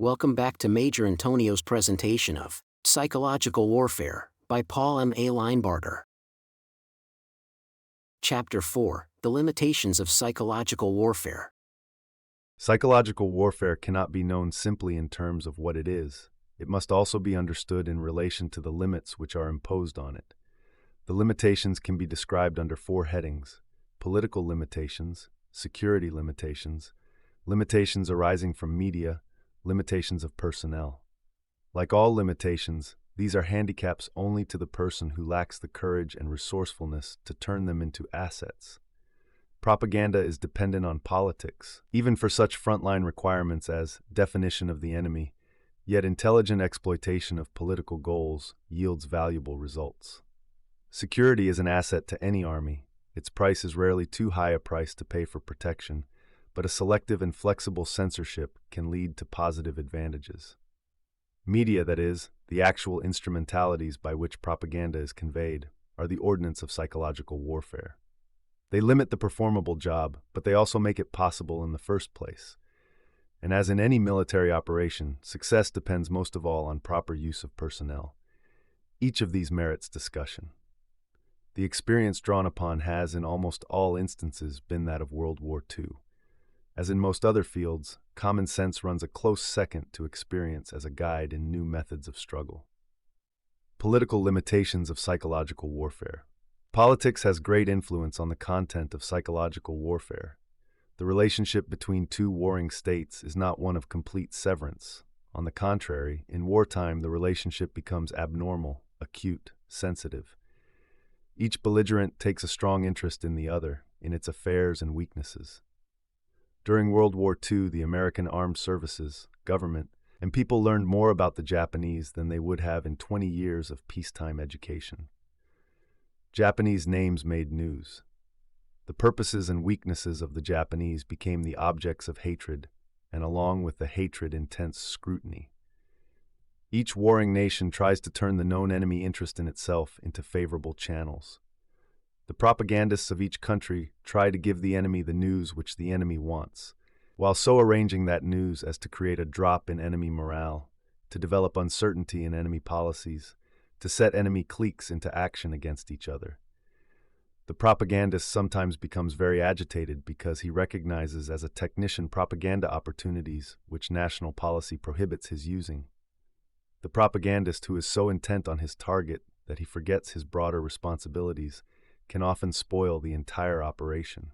Welcome back to Major Intonio's presentation of Psychological Warfare by Paul M. A. Linebarger. Chapter 4: The Limitations of Psychological Warfare. Psychological warfare cannot be known simply in terms of what it is. It must also be understood in relation to the limits which are imposed on it. The limitations can be described under four headings: political limitations, security limitations, limitations arising from media, limitations of personnel. Like all limitations, these are handicaps only to the person who lacks the courage and resourcefulness to turn them into assets. Propaganda is dependent on politics, even for such frontline requirements as definition of the enemy, yet intelligent exploitation of political goals yields valuable results. Security is an asset to any army. Its price is rarely too high a price to pay for protection, but a selective and flexible censorship can lead to positive advantages. Media, that is, the actual instrumentalities by which propaganda is conveyed, are the ordnance of psychological warfare. They limit the performable job, but they also make it possible in the first place. And as in any military operation, success depends most of all on proper use of personnel. Each of these merits discussion. The experience drawn upon has, in almost all instances, been that of World War II. As in most other fields, common sense runs a close second to experience as a guide in new methods of struggle. Political limitations of psychological warfare. Politics has great influence on the content of psychological warfare. The relationship between two warring states is not one of complete severance. On the contrary, in wartime, the relationship becomes abnormal, acute, sensitive. Each belligerent takes a strong interest in the other, in its affairs and weaknesses. During World War II, the American Armed Services, government, and people learned more about the Japanese than they would have in 20 years of peacetime education. Japanese names made news. The purposes and weaknesses of the Japanese became the objects of hatred, and along with the hatred, intense scrutiny. Each warring nation tries to turn the known enemy interest in itself into favorable channels. The propagandists of each country try to give the enemy the news which the enemy wants, while so arranging that news as to create a drop in enemy morale, to develop uncertainty in enemy policies, to set enemy cliques into action against each other. The propagandist sometimes becomes very agitated because he recognizes as a technician propaganda opportunities which national policy prohibits his using. The propagandist who is so intent on his target that he forgets his broader responsibilities can often spoil the entire operation.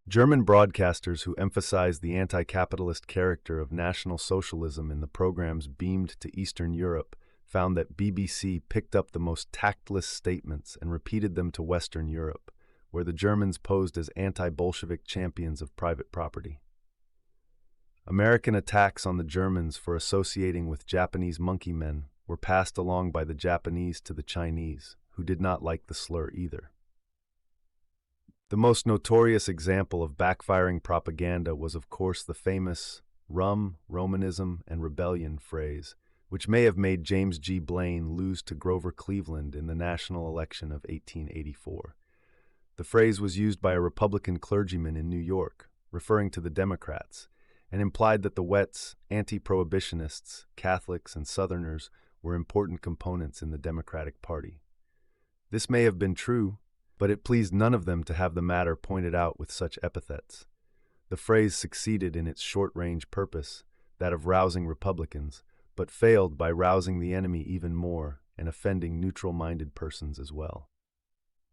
German broadcasters who emphasize the anti-capitalist character of National Socialism in the programs beamed to Eastern Europe found that BBC picked up the most tactless statements and repeated them to Western Europe, where the Germans posed as anti-Bolshevik champions of private property. American attacks on the Germans for associating with Japanese monkey men were passed along by the Japanese to the Chinese, who did not like the slur either. The most notorious example of backfiring propaganda was, of course, the famous Rum, Romanism, and Rebellion phrase, which may have made James G. Blaine lose to Grover Cleveland in the national election of 1884. The phrase was used by a Republican clergyman in New York, referring to the Democrats, and implied that the Wets, anti-prohibitionists, Catholics, and Southerners were important components in the Democratic Party. This may have been true, but it pleased none of them to have the matter pointed out with such epithets. The phrase succeeded in its short-range purpose, that of rousing Republicans, but failed by rousing the enemy even more and offending neutral-minded persons as well.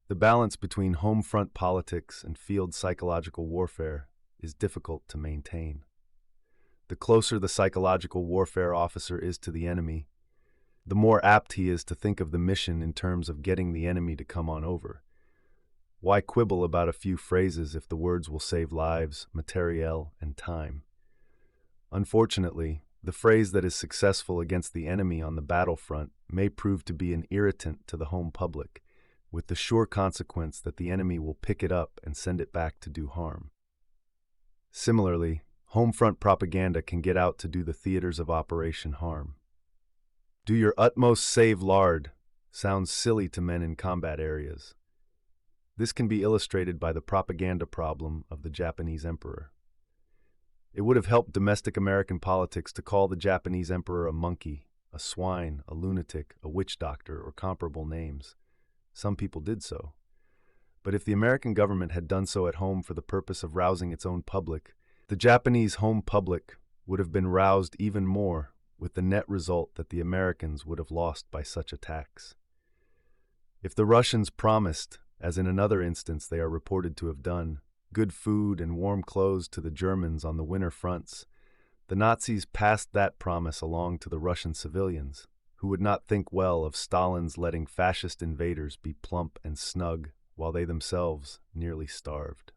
The balance between home front politics and field psychological warfare is difficult to maintain. The closer the psychological warfare officer is to the enemy, the more apt he is to think of the mission in terms of getting the enemy to come on over. Why quibble about a few phrases if the words will save lives, materiel, and time? Unfortunately, the phrase that is successful against the enemy on the battlefront may prove to be an irritant to the home public, with the sure consequence that the enemy will pick it up and send it back to do harm. Similarly, home front propaganda can get out to do the theaters of operation harm. Do your utmost save lard sounds silly to men in combat areas. This can be illustrated by the propaganda problem of the Japanese emperor. It would have helped domestic American politics to call the Japanese emperor a monkey, a swine, a lunatic, a witch doctor, or comparable names. Some people did so. But if the American government had done so at home for the purpose of rousing its own public, the Japanese home public would have been roused even more, with the net result that the Americans would have lost by such attacks. If the Russians promised, as in another instance they are reported to have done, good food and warm clothes to the Germans on the winter fronts, the Nazis passed that promise along to the Russian civilians, who would not think well of Stalin's letting fascist invaders be plump and snug while they themselves nearly starved.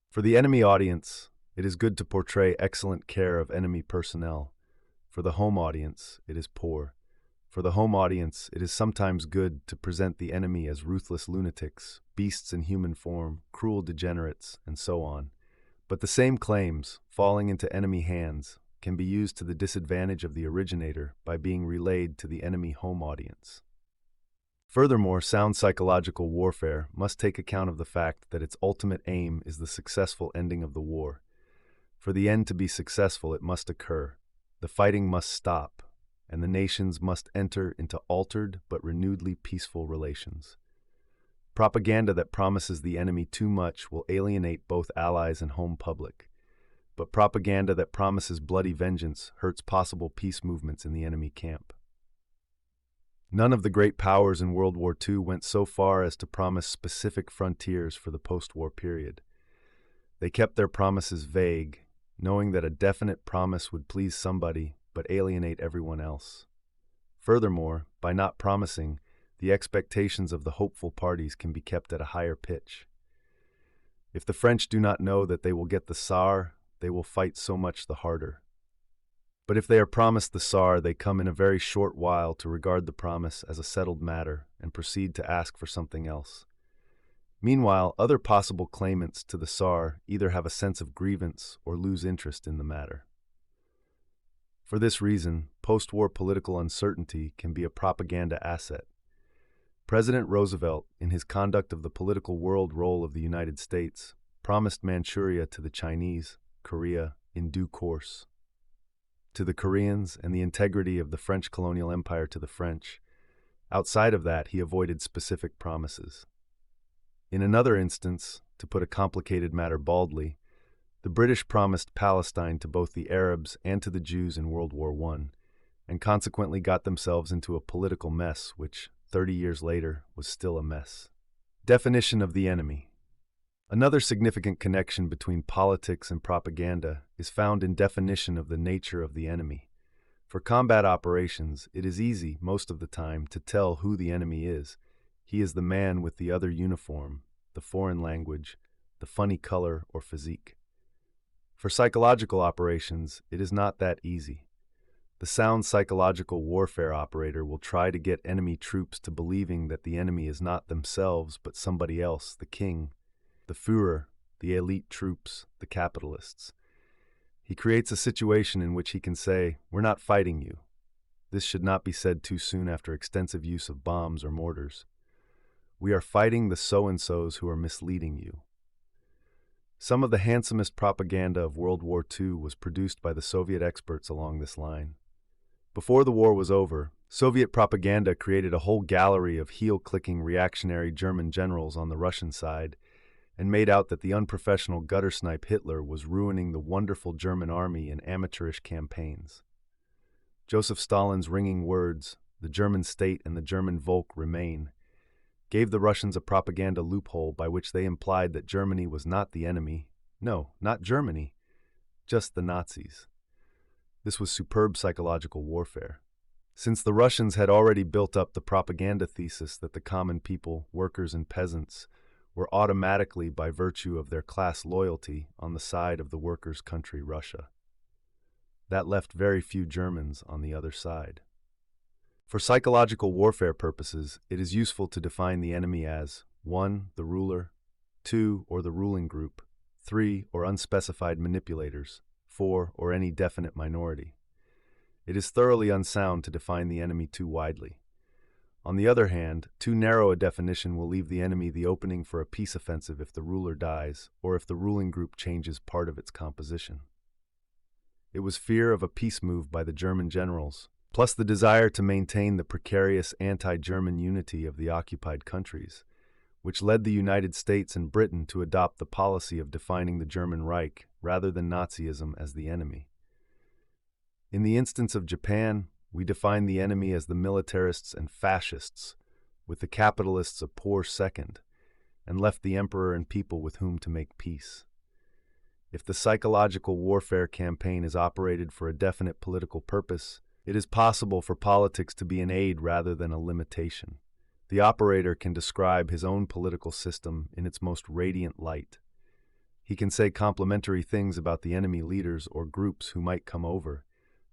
For the enemy audience, it is good to portray excellent care of enemy personnel. For the home audience, it is poor. For the home audience, it is sometimes good to present the enemy as ruthless lunatics, beasts in human form, cruel degenerates, and so on. But the same claims, falling into enemy hands, can be used to the disadvantage of the originator by being relayed to the enemy home audience. Furthermore, sound psychological warfare must take account of the fact that its ultimate aim is the successful ending of the war. For the end to be successful, it must occur. The fighting must stop, and the nations must enter into altered but renewedly peaceful relations. Propaganda that promises the enemy too much will alienate both allies and home public. But propaganda that promises bloody vengeance hurts possible peace movements in the enemy camp. None of the great powers in World War II went so far as to promise specific frontiers for the post-war period. They kept their promises vague, knowing that a definite promise would please somebody but alienate everyone else. Furthermore, by not promising, the expectations of the hopeful parties can be kept at a higher pitch. If the French do not know that they will get the Tsar, they will fight so much the harder. But if they are promised the Tsar, they come in a very short while to regard the promise as a settled matter and proceed to ask for something else. Meanwhile, other possible claimants to the Tsar either have a sense of grievance or lose interest in the matter. For this reason, post-war political uncertainty can be a propaganda asset. President Roosevelt, in his conduct of the political world role of the United States, promised Manchuria to the Chinese, Korea, in due course. To the Koreans, and the integrity of the French colonial empire to the French. Outside of that, he avoided specific promises. In another instance, to put a complicated matter baldly, the British promised Palestine to both the Arabs and to the Jews in World War I, and consequently got themselves into a political mess which, 30 years later, was still a mess. Definition of the enemy. Another significant connection between politics and propaganda is found in definition of the nature of the enemy. For combat operations, it is easy, most of the time, to tell who the enemy is. He is the man with the other uniform, the foreign language, the funny color or physique. For psychological operations, it is not that easy. The sound psychological warfare operator will try to get enemy troops to believing that the enemy is not themselves but somebody else, the king, the Führer, the elite troops, the capitalists. He creates a situation in which he can say, "We're not fighting you." This should not be said too soon after extensive use of bombs or mortars. "We are fighting the so-and-sos who are misleading you." Some of the handsomest propaganda of World War II was produced by the Soviet experts along this line. Before the war was over, Soviet propaganda created a whole gallery of heel-clicking reactionary German generals on the Russian side and made out that the unprofessional gutter-snipe Hitler was ruining the wonderful German army in amateurish campaigns. Joseph Stalin's ringing words, "The German state and the German Volk remain," gave the Russians a propaganda loophole by which they implied that Germany was not the enemy. No, not Germany, just the Nazis. This was superb psychological warfare. Since the Russians had already built up the propaganda thesis that the common people, workers and peasants, were automatically, by virtue of their class loyalty, on the side of the workers' country Russia. That left very few Germans on the other side. For psychological warfare purposes, it is useful to define the enemy as 1. The ruler, 2. Or the ruling group, 3. Or unspecified manipulators, 4. Or any definite minority. It is thoroughly unsound to define the enemy too widely. On the other hand, too narrow a definition will leave the enemy the opening for a peace offensive if the ruler dies, or if the ruling group changes part of its composition. It was fear of a peace move by the German generals, plus the desire to maintain the precarious anti-German unity of the occupied countries, which led the United States and Britain to adopt the policy of defining the German Reich rather than Nazism as the enemy. In the instance of Japan, we defined the enemy as the militarists and fascists, with the capitalists a poor second, and left the emperor and people with whom to make peace. If the psychological warfare campaign is operated for a definite political purpose, it is possible for politics to be an aid rather than a limitation. The operator can describe his own political system in its most radiant light. He can say complimentary things about the enemy leaders or groups who might come over,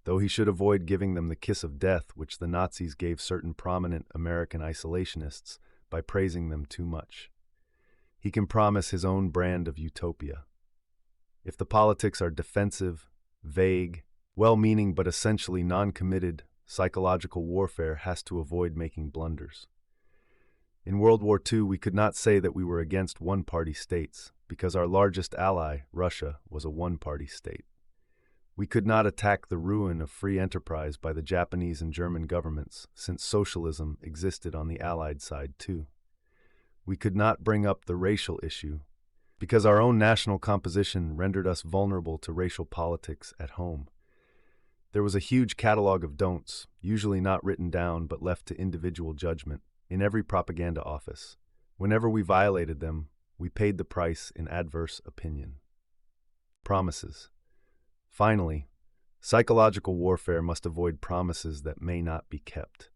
though he should avoid giving them the kiss of death which the Nazis gave certain prominent American isolationists by praising them too much. He can promise his own brand of utopia. If the politics are defensive, vague, well-meaning but essentially non-committed, psychological warfare has to avoid making blunders. In World War II, we could not say that we were against one-party states, because our largest ally, Russia, was a one-party state. We could not attack the ruin of free enterprise by the Japanese and German governments, since socialism existed on the Allied side too. We could not bring up the racial issue, because our own national composition rendered us vulnerable to racial politics at home. There was a huge catalog of don'ts, usually not written down but left to individual judgment, in every propaganda office. Whenever we violated them, we paid the price in adverse opinion. Promises. Finally, psychological warfare must avoid promises that may not be kept.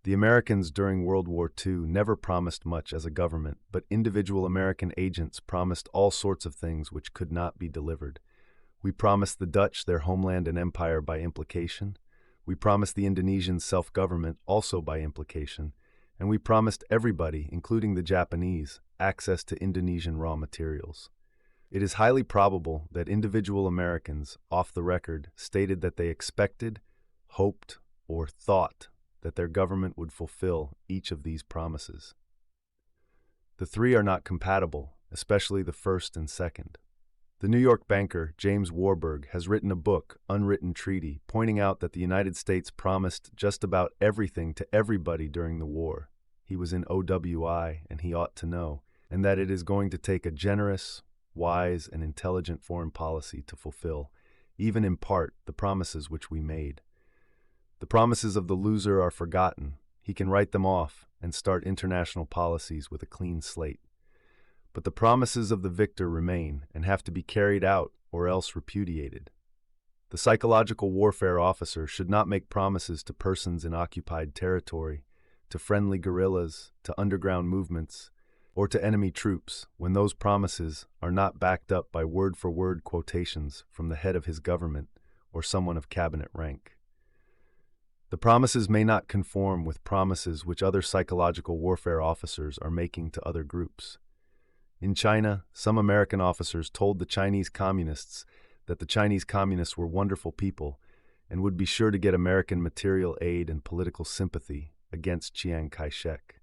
The Americans during World War II never promised much as a government, but individual American agents promised all sorts of things which could not be delivered. We promised the Dutch their homeland and empire by implication. We promised the Indonesians self-government also by implication. And we promised everybody, including the Japanese, access to Indonesian raw materials. It is highly probable that individual Americans, off the record, stated that they expected, hoped, or thought that their government would fulfill each of these promises. The three are not compatible, especially the first and second. The New York banker James Warburg has written a book, Unwritten Treaty, pointing out that the United States promised just about everything to everybody during the war. He was in WWII, and he ought to know, and that it is going to take a generous, wise, and intelligent foreign policy to fulfill, even in part, the promises which we made. The promises of the loser are forgotten. He can write them off and start international policies with a clean slate. But the promises of the victor remain and have to be carried out or else repudiated. The psychological warfare officer should not make promises to persons in occupied territory, to friendly guerrillas, to underground movements, or to enemy troops when those promises are not backed up by word-for-word quotations from the head of his government or someone of cabinet rank. The promises may not conform with promises which other psychological warfare officers are making to other groups. In China, some American officers told the Chinese communists that the Chinese communists were wonderful people and would be sure to get American material aid and political sympathy against Chiang Kai-shek.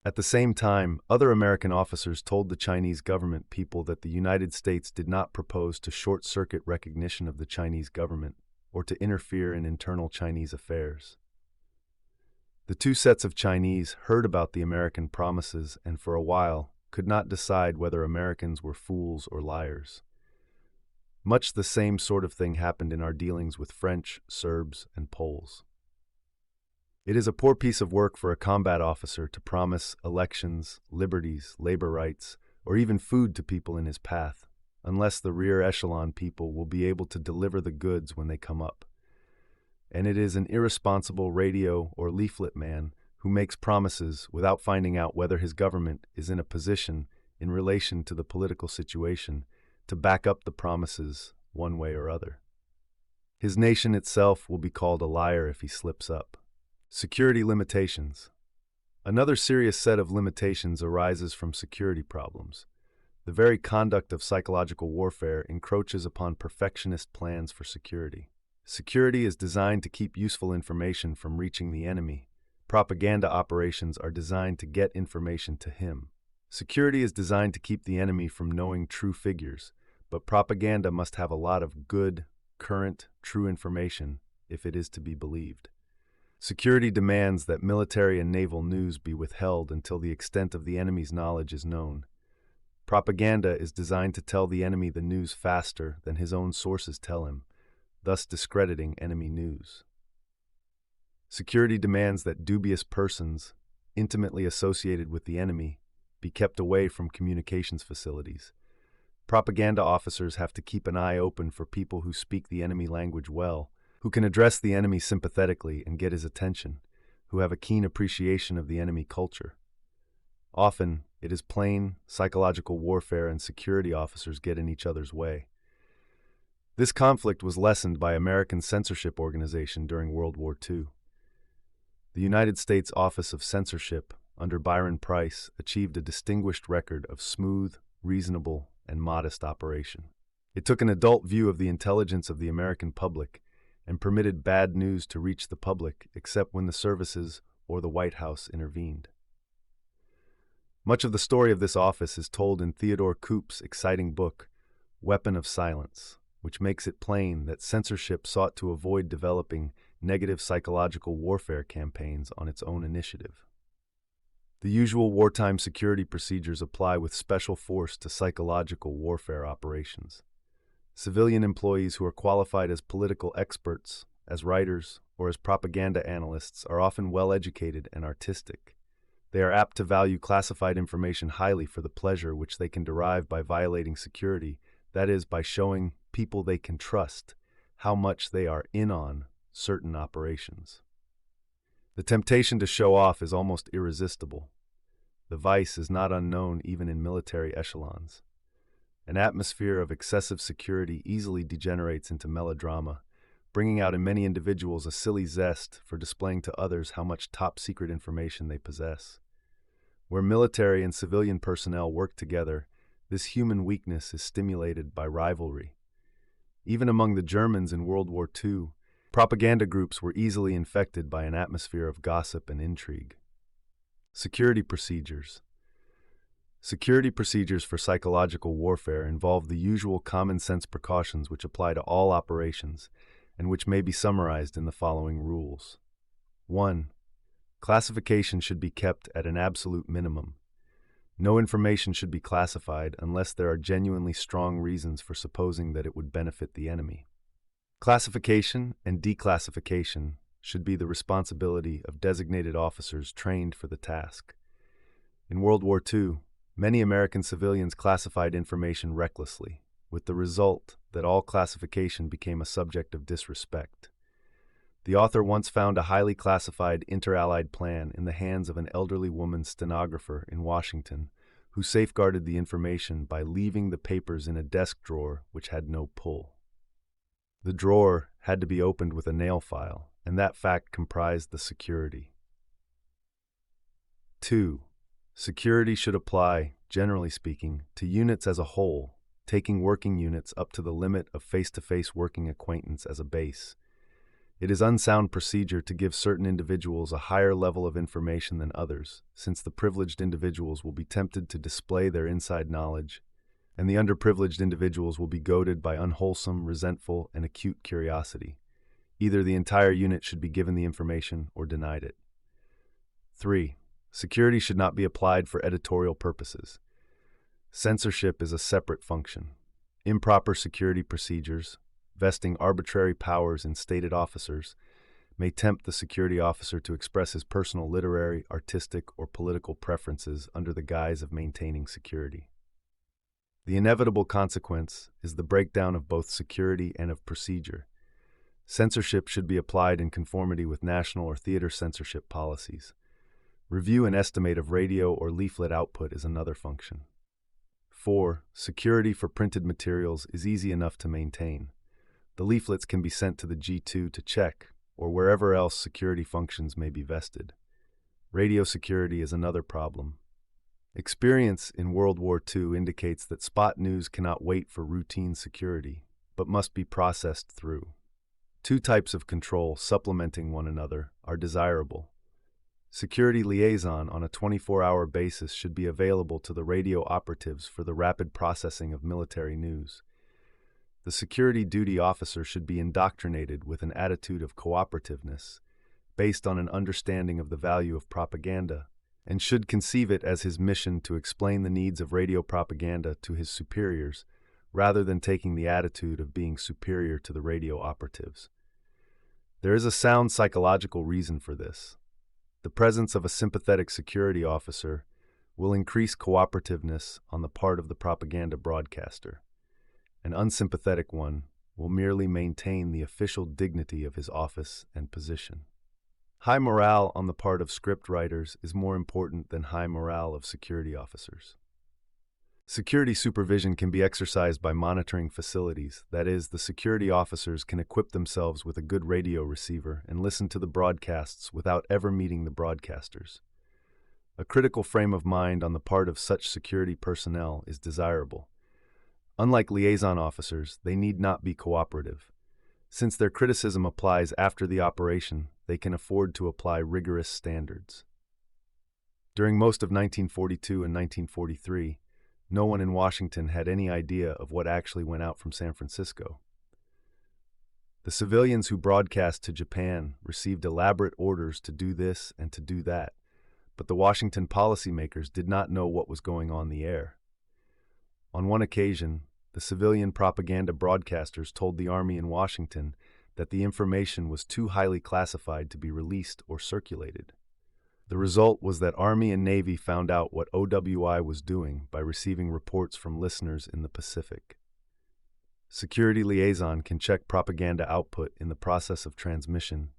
At the same time, other American officers told the Chinese government people that the United States did not propose to short-circuit recognition of the Chinese government or to interfere in internal Chinese affairs. The two sets of Chinese heard about the American promises and for a while could not decide whether Americans were fools or liars. Much the same sort of thing happened in our dealings with French, Serbs, and Poles. It is a poor piece of work for a combat officer to promise elections, liberties, labor rights, or even food to people in his path, unless the rear echelon people will be able to deliver the goods when they come up. And it is an irresponsible radio or leaflet man who makes promises without finding out whether his government is in a position, in relation to the political situation, to back up the promises one way or other. His nation itself will be called a liar if he slips up. Security limitations. Another serious set of limitations arises from security problems. The very conduct of psychological warfare encroaches upon perfectionist plans for security. Security is designed to keep useful information from reaching the enemy. Propaganda operations are designed to get information to him. Security is designed to keep the enemy from knowing true figures, but propaganda must have a lot of good, current, true information if it is to be believed. Security demands that military and naval news be withheld until the extent of the enemy's knowledge is known. Propaganda is designed to tell the enemy the news faster than his own sources tell him, thus discrediting enemy news. Security demands that dubious persons, intimately associated with the enemy, be kept away from communications facilities. Propaganda officers have to keep an eye open for people who speak the enemy language well, who can address the enemy sympathetically and get his attention, who have a keen appreciation of the enemy culture. Often, it is plain psychological warfare and security officers get in each other's way. This conflict was lessened by American censorship organization during World War II. The United States Office of Censorship, under Byron Price, achieved a distinguished record of smooth, reasonable, and modest operation. It took an adult view of the intelligence of the American public and permitted bad news to reach the public except when the services or the White House intervened. Much of the story of this office is told in Theodore Koop's exciting book, Weapon of Silence, which makes it plain that censorship sought to avoid developing negative psychological warfare campaigns on its own initiative. The usual wartime security procedures apply with special force to psychological warfare operations. Civilian employees who are qualified as political experts, as writers, or as propaganda analysts are often well-educated and artistic. They are apt to value classified information highly for the pleasure which they can derive by violating security, that is, by showing people they can trust how much they are in on certain operations. The temptation to show off is almost irresistible. The vice is not unknown even in military echelons. An atmosphere of excessive security easily degenerates into melodrama, bringing out in many individuals a silly zest for displaying to others how much top-secret information they possess. Where military and civilian personnel work together, this human weakness is stimulated by rivalry. Even among the Germans in World War II, propaganda groups were easily infected by an atmosphere of gossip and intrigue. Security procedures. Security procedures for psychological warfare involve the usual common-sense precautions which apply to all operations and which may be summarized in the following rules. 1. Classification should be kept at an absolute minimum. No information should be classified unless there are genuinely strong reasons for supposing that it would benefit the enemy. Classification and declassification should be the responsibility of designated officers trained for the task. In World War II, many American civilians classified information recklessly, with the result that all classification became a subject of disrespect. The author once found a highly classified inter-allied plan in the hands of an elderly woman stenographer in Washington who safeguarded the information by leaving the papers in a desk drawer which had no pull. The drawer had to be opened with a nail file, and that fact comprised the security. 2. Security should apply, generally speaking, to units as a whole, taking working units up to the limit of face-to-face working acquaintance as a base. It is unsound procedure to give certain individuals a higher level of information than others, since the privileged individuals will be tempted to display their inside knowledge, and the underprivileged individuals will be goaded by unwholesome, resentful, and acute curiosity. Either the entire unit should be given the information or denied it. 3. Security should not be applied for editorial purposes. Censorship is a separate function. Improper security procedures, vesting arbitrary powers in stated officers, may tempt the security officer to express his personal literary, artistic, or political preferences under the guise of maintaining security. The inevitable consequence is the breakdown of both security and of procedure. Censorship should be applied in conformity with national or theater censorship policies. Review and estimate of radio or leaflet output is another function. 4. Security for printed materials is easy enough to maintain. The leaflets can be sent to the G2 to check, or wherever else security functions may be vested. Radio security is another problem. Experience in World War II indicates that spot news cannot wait for routine security, but must be processed through. Two types of control supplementing one another are desirable. Security liaison on a 24-hour basis should be available to the radio operatives for the rapid processing of military news. The security duty officer should be indoctrinated with an attitude of cooperativeness, based on an understanding of the value of propaganda, and should conceive it as his mission to explain the needs of radio propaganda to his superiors, rather than taking the attitude of being superior to the radio operatives. There is a sound psychological reason for this. The presence of a sympathetic security officer will increase cooperativeness on the part of the propaganda broadcaster. An unsympathetic one will merely maintain the official dignity of his office and position. High morale on the part of script writers is more important than high morale of security officers. Security supervision can be exercised by monitoring facilities. That is, the security officers can equip themselves with a good radio receiver and listen to the broadcasts without ever meeting the broadcasters. A critical frame of mind on the part of such security personnel is desirable. Unlike liaison officers, they need not be cooperative. Since their criticism applies after the operation, they can afford to apply rigorous standards. During most of 1942 and 1943, no one in Washington had any idea of what actually went out from San Francisco. The civilians who broadcast to Japan received elaborate orders to do this and to do that, but the Washington policymakers did not know what was going on the air. On one occasion, the civilian propaganda broadcasters told the Army in Washington that the information was too highly classified to be released or circulated. The result was that Army and Navy found out what WWII was doing by receiving reports from listeners in the Pacific. Security liaison can check propaganda output in the process of transmission.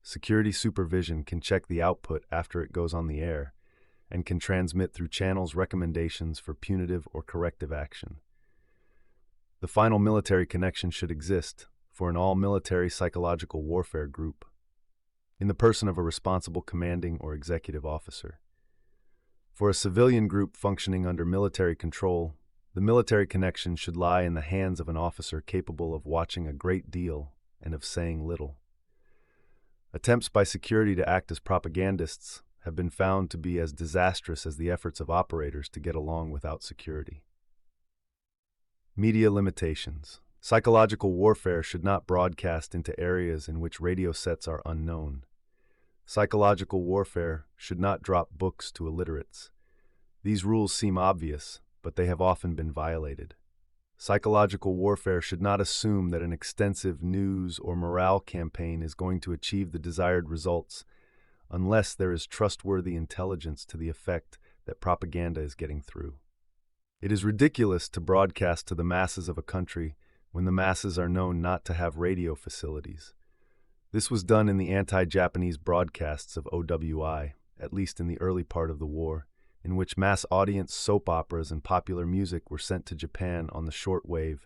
Security supervision can check the output after it goes on the air, and can transmit through channels recommendations for punitive or corrective action. The final military connection should exist for an all-military psychological warfare group, in the person of a responsible commanding or executive officer. For a civilian group functioning under military control, the military connection should lie in the hands of an officer capable of watching a great deal and of saying little. Attempts by security to act as propagandists have been found to be as disastrous as the efforts of operators to get along without security. Media limitations. Psychological warfare should not broadcast into areas in which radio sets are unknown. Psychological warfare should not drop books to illiterates. These rules seem obvious, but they have often been violated. Psychological warfare should not assume that an extensive news or morale campaign is going to achieve the desired results unless there is trustworthy intelligence to the effect that propaganda is getting through. It is ridiculous to broadcast to the masses of a country when the masses are known not to have radio facilities. This was done in the anti-Japanese broadcasts of WWII, at least in the early part of the war, in which mass audience soap operas and popular music were sent to Japan on the shortwave.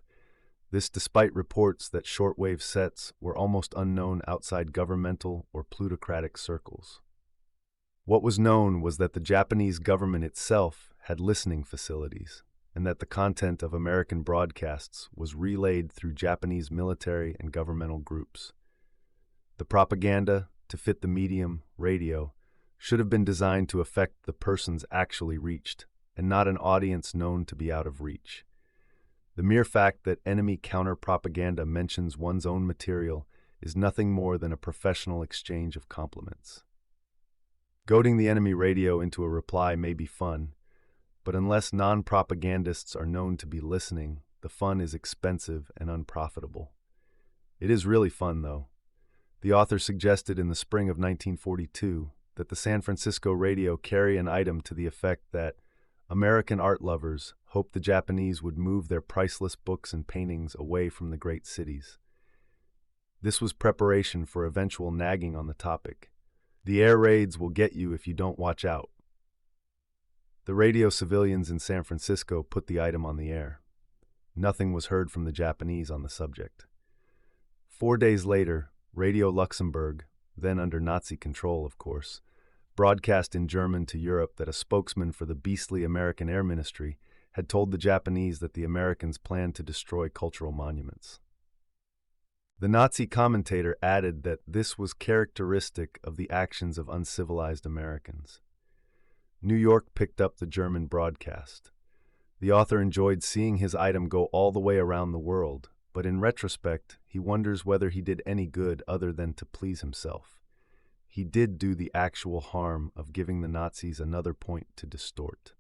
This despite reports that shortwave sets were almost unknown outside governmental or plutocratic circles. What was known was that the Japanese government itself had listening facilities, and that the content of American broadcasts was relayed through Japanese military and governmental groups. The propaganda, to fit the medium, radio, should have been designed to affect the persons actually reached, and not an audience known to be out of reach. The mere fact that enemy counter-propaganda mentions one's own material is nothing more than a professional exchange of compliments. Goading the enemy radio into a reply may be fun, but unless non-propagandists are known to be listening, the fun is expensive and unprofitable. It is really fun, though. The author suggested in the spring of 1942 that the San Francisco radio carry an item to the effect that American art lovers hoped the Japanese would move their priceless books and paintings away from the great cities. This was preparation for eventual nagging on the topic. The air raids will get you if you don't watch out. The radio civilians in San Francisco put the item on the air. Nothing was heard from the Japanese on the subject. 4 days later, Radio Luxembourg, then under Nazi control, of course, broadcast in German to Europe that a spokesman for the beastly American Air Ministry had told the Japanese that the Americans planned to destroy cultural monuments. The Nazi commentator added that this was characteristic of the actions of uncivilized Americans. New York picked up the German broadcast. The author enjoyed seeing his item go all the way around the world, but in retrospect, he wonders whether he did any good other than to please himself. He did do the actual harm of giving the Nazis another point to distort.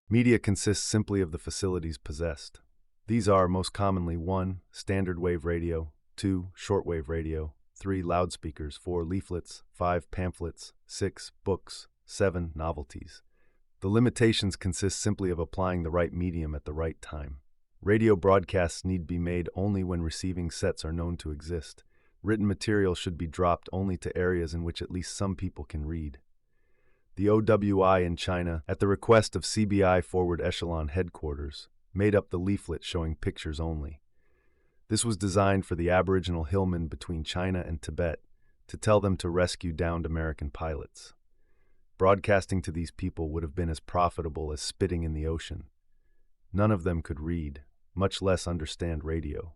Media consists simply of the facilities possessed. These are most commonly 1. Standard wave radio, 2. Shortwave radio, 3. Loudspeakers, 4. Leaflets, 5. Pamphlets, 6. Books, 7. Novelties. The limitations consist simply of applying the right medium at the right time. Radio broadcasts need be made only when receiving sets are known to exist. Written material should be dropped only to areas in which at least some people can read. The WWII in China, at the request of CBI Forward Echelon Headquarters, made up the leaflet showing pictures only. This was designed for the Aboriginal hillmen between China and Tibet to tell them to rescue downed American pilots. Broadcasting to these people would have been as profitable as spitting in the ocean. None of them could read, much less understand radio.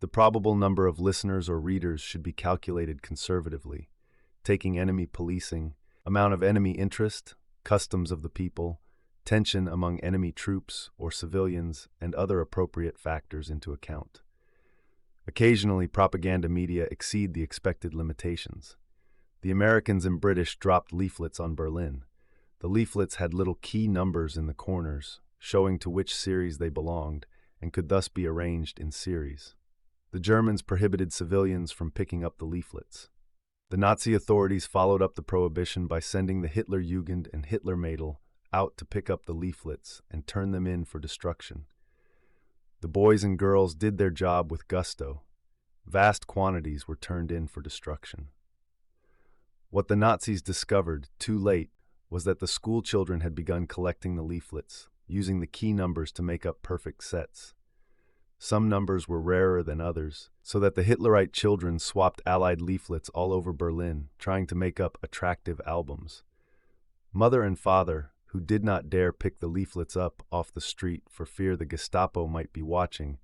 The probable number of listeners or readers should be calculated conservatively, taking enemy policing, amount of enemy interest, customs of the people, tension among enemy troops or civilians, and other appropriate factors into account. Occasionally, propaganda media exceed the expected limitations. The Americans and British dropped leaflets on Berlin. The leaflets had little key numbers in the corners, showing to which series they belonged, and could thus be arranged in series. The Germans prohibited civilians from picking up the leaflets. The Nazi authorities followed up the prohibition by sending the Hitlerjugend and Hitlermädel out to pick up the leaflets and turn them in for destruction. The boys and girls did their job with gusto. Vast quantities were turned in for destruction. What the Nazis discovered, too late, was that the school children had begun collecting the leaflets, using the key numbers to make up perfect sets. Some numbers were rarer than others, so that the Hitlerite children swapped Allied leaflets all over Berlin, trying to make up attractive albums. Mother and father, who did not dare pick the leaflets up off the street for fear the Gestapo might be watching,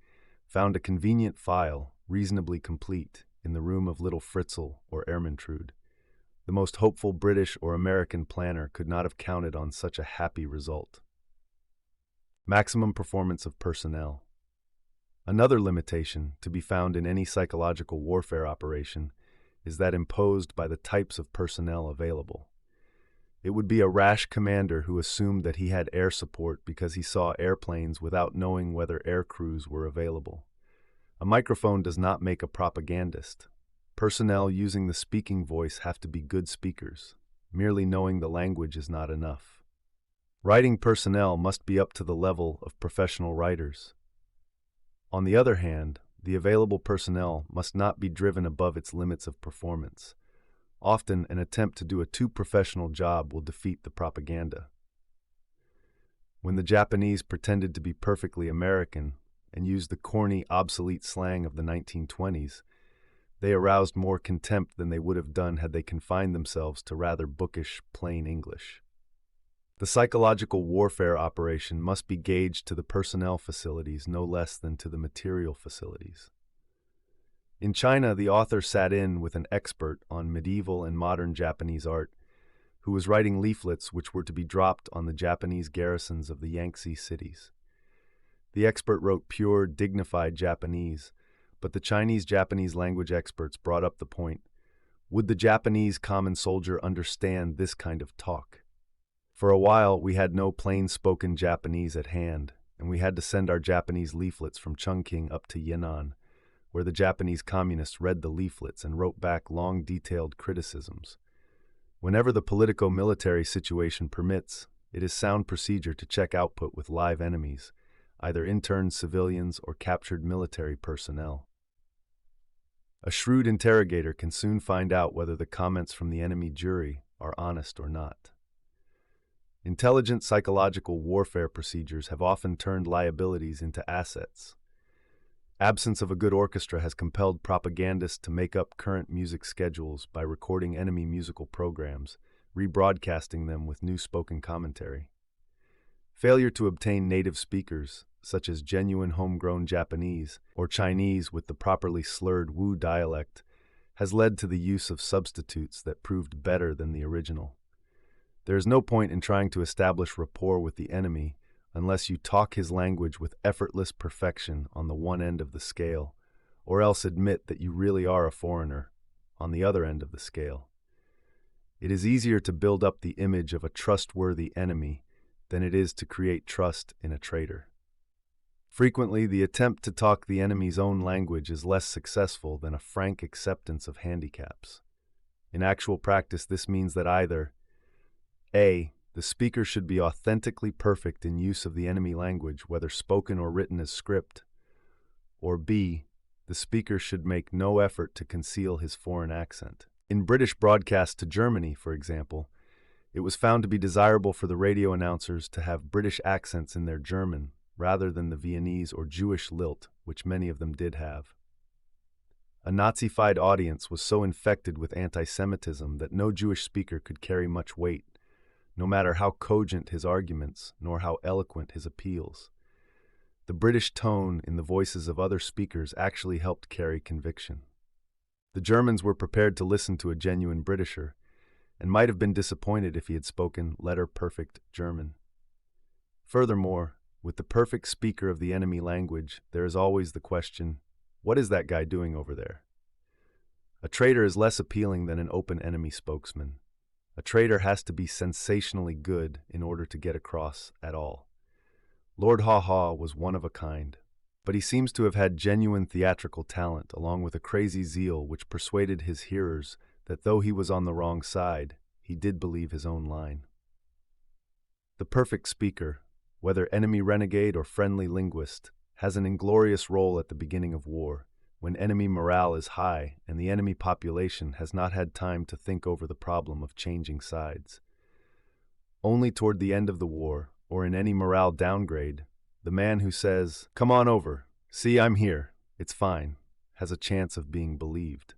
found a convenient file, reasonably complete, in the room of little Fritzl or Ermentrude. The most hopeful British or American planner could not have counted on such a happy result. Maximum performance of personnel. Another limitation to be found in any psychological warfare operation is that imposed by the types of personnel available. It would be a rash commander who assumed that he had air support because he saw airplanes without knowing whether air crews were available. A microphone does not make a propagandist. Personnel using the speaking voice have to be good speakers. Merely knowing the language is not enough. Writing personnel must be up to the level of professional writers. On the other hand, the available personnel must not be driven above its limits of performance. Often, an attempt to do a too professional job will defeat the propaganda. When the Japanese pretended to be perfectly American and used the corny, obsolete slang of the 1920s, they aroused more contempt than they would have done had they confined themselves to rather bookish, plain English. The psychological warfare operation must be gauged to the personnel facilities no less than to the material facilities. In China, the author sat in with an expert on medieval and modern Japanese art, who was writing leaflets which were to be dropped on the Japanese garrisons of the Yangtze cities. The expert wrote pure, dignified Japanese, but the Chinese-Japanese language experts brought up the point: would the Japanese common soldier understand this kind of talk? For a while, we had no plain-spoken Japanese at hand, and we had to send our Japanese leaflets from Chungking up to Yan'an, where the Japanese communists read the leaflets and wrote back long, detailed criticisms. Whenever the politico-military situation permits, it is sound procedure to check output with live enemies, either interned civilians or captured military personnel. A shrewd interrogator can soon find out whether the comments from the enemy jury are honest or not. Intelligent psychological warfare procedures have often turned liabilities into assets. Absence of a good orchestra has compelled propagandists to make up current music schedules by recording enemy musical programs, rebroadcasting them with new spoken commentary. Failure to obtain native speakers, such as genuine homegrown Japanese or Chinese with the properly slurred Wu dialect, has led to the use of substitutes that proved better than the original. There is no point in trying to establish rapport with the enemy unless you talk his language with effortless perfection on the one end of the scale, or else admit that you really are a foreigner on the other end of the scale. It is easier to build up the image of a trustworthy enemy than it is to create trust in a traitor. Frequently, the attempt to talk the enemy's own language is less successful than a frank acceptance of handicaps. In actual practice, this means that either A. The speaker should be authentically perfect in use of the enemy language, whether spoken or written as script, or B. The speaker should make no effort to conceal his foreign accent. In British broadcasts to Germany, for example, it was found to be desirable for the radio announcers to have British accents in their German, rather than the Viennese or Jewish lilt, which many of them did have. A Nazified audience was so infected with anti-Semitism that no Jewish speaker could carry much weight, no matter how cogent his arguments, nor how eloquent his appeals. The British tone in the voices of other speakers actually helped carry conviction. The Germans were prepared to listen to a genuine Britisher, and might have been disappointed if he had spoken letter-perfect German. Furthermore, with the perfect speaker of the enemy language, there is always the question, what is that guy doing over there? A traitor is less appealing than an open enemy spokesman. A traitor has to be sensationally good in order to get across at all. Lord Haw Haw was one of a kind, but he seems to have had genuine theatrical talent along with a crazy zeal which persuaded his hearers that though he was on the wrong side, he did believe his own line. The perfect speaker, whether enemy renegade or friendly linguist, has an inglorious role at the beginning of war, when enemy morale is high and the enemy population has not had time to think over the problem of changing sides. Only toward the end of the war, or in any morale downgrade, the man who says, "Come on over, see, I'm here, it's fine," has a chance of being believed.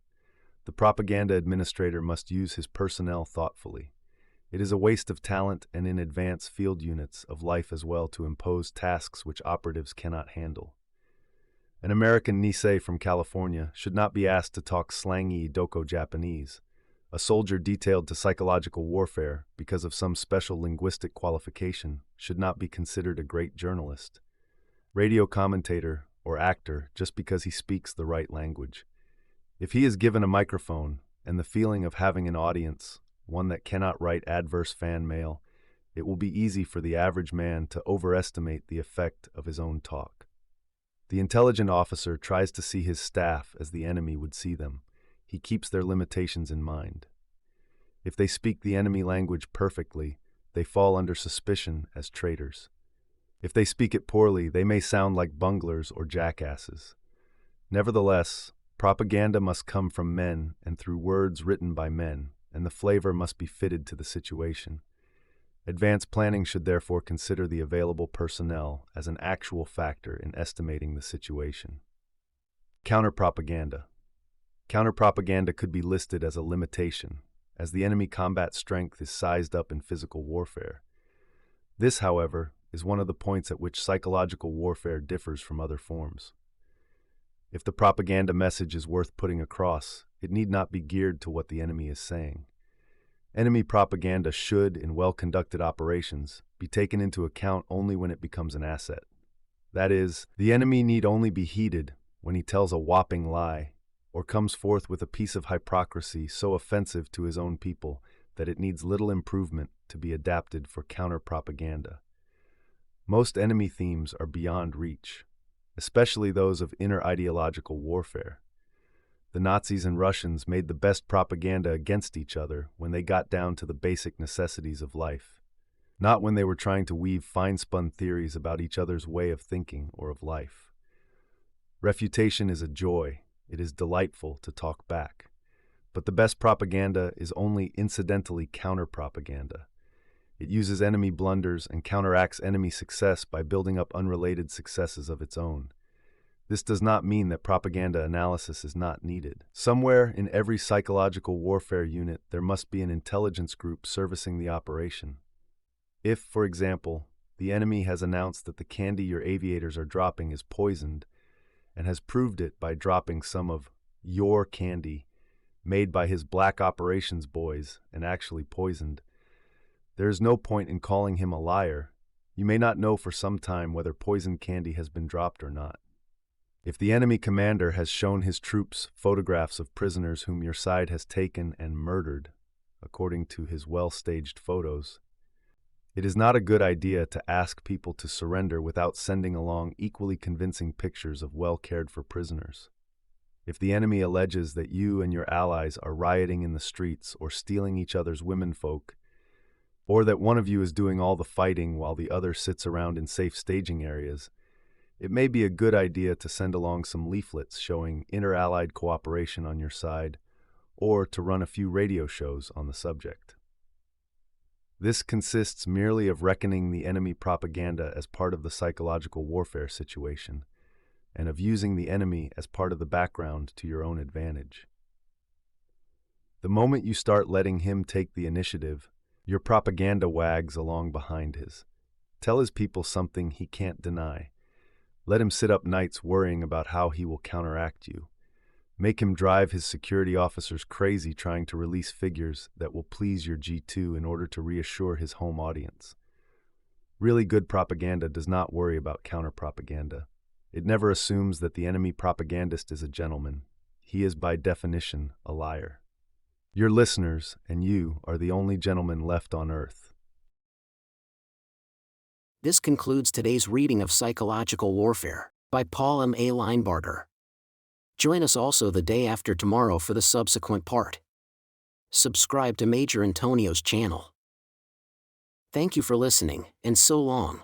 The propaganda administrator must use his personnel thoughtfully. It is a waste of talent and in advance field units of life as well to impose tasks which operatives cannot handle. An American Nisei from California should not be asked to talk slangy Idoko Japanese. A soldier detailed to psychological warfare because of some special linguistic qualification should not be considered a great journalist. Radio commentator or actor just because he speaks the right language. If he is given a microphone and the feeling of having an audience, one that cannot write adverse fan mail, it will be easy for the average man to overestimate the effect of his own talk. The intelligent officer tries to see his staff as the enemy would see them. He keeps their limitations in mind. If they speak the enemy language perfectly, they fall under suspicion as traitors. If they speak it poorly, they may sound like bunglers or jackasses. Nevertheless, propaganda must come from men and through words written by men, and the flavor must be fitted to the situation. Advanced planning should therefore consider the available personnel as an actual factor in estimating the situation. Counterpropaganda. Counterpropaganda could be listed as a limitation, as the enemy combat strength is sized up in physical warfare. This, however, is one of the points at which psychological warfare differs from other forms. If the propaganda message is worth putting across, it need not be geared to what the enemy is saying. Enemy propaganda should, in well-conducted operations, be taken into account only when it becomes an asset. That is, the enemy need only be heeded when he tells a whopping lie, or comes forth with a piece of hypocrisy so offensive to his own people that it needs little improvement to be adapted for counter-propaganda. Most enemy themes are beyond reach, especially those of inner ideological warfare. The Nazis and Russians made the best propaganda against each other when they got down to the basic necessities of life, not when they were trying to weave fine-spun theories about each other's way of thinking or of life. Refutation is a joy. It is delightful to talk back. But the best propaganda is only incidentally counter-propaganda. It uses enemy blunders and counteracts enemy success by building up unrelated successes of its own. This does not mean that propaganda analysis is not needed. Somewhere in every psychological warfare unit, there must be an intelligence group servicing the operation. If, for example, the enemy has announced that the candy your aviators are dropping is poisoned, and has proved it by dropping some of your candy made by his black operations boys and actually poisoned, there is no point in calling him a liar. You may not know for some time whether poison candy has been dropped or not. If the enemy commander has shown his troops photographs of prisoners whom your side has taken and murdered, according to his well-staged photos, it is not a good idea to ask people to surrender without sending along equally convincing pictures of well-cared-for prisoners. If the enemy alleges that you and your allies are rioting in the streets or stealing each other's womenfolk, or that one of you is doing all the fighting while the other sits around in safe staging areas, it may be a good idea to send along some leaflets showing inter-allied cooperation on your side, or to run a few radio shows on the subject. This consists merely of reckoning the enemy propaganda as part of the psychological warfare situation, and of using the enemy as part of the background to your own advantage. The moment you start letting him take the initiative, your propaganda wags along behind his. Tell his people something he can't deny. Let him sit up nights worrying about how he will counteract you. Make him drive his security officers crazy trying to release figures that will please your G2 in order to reassure his home audience. Really good propaganda does not worry about counter-propaganda. It never assumes that the enemy propagandist is a gentleman. He is by definition a liar. Your listeners and you are the only gentlemen left on earth. This concludes today's reading of Psychological Warfare by Paul M. A. Linebarger. Join us also the day after tomorrow for the subsequent part. Subscribe to Major Intonio's channel. Thank you for listening, and so long.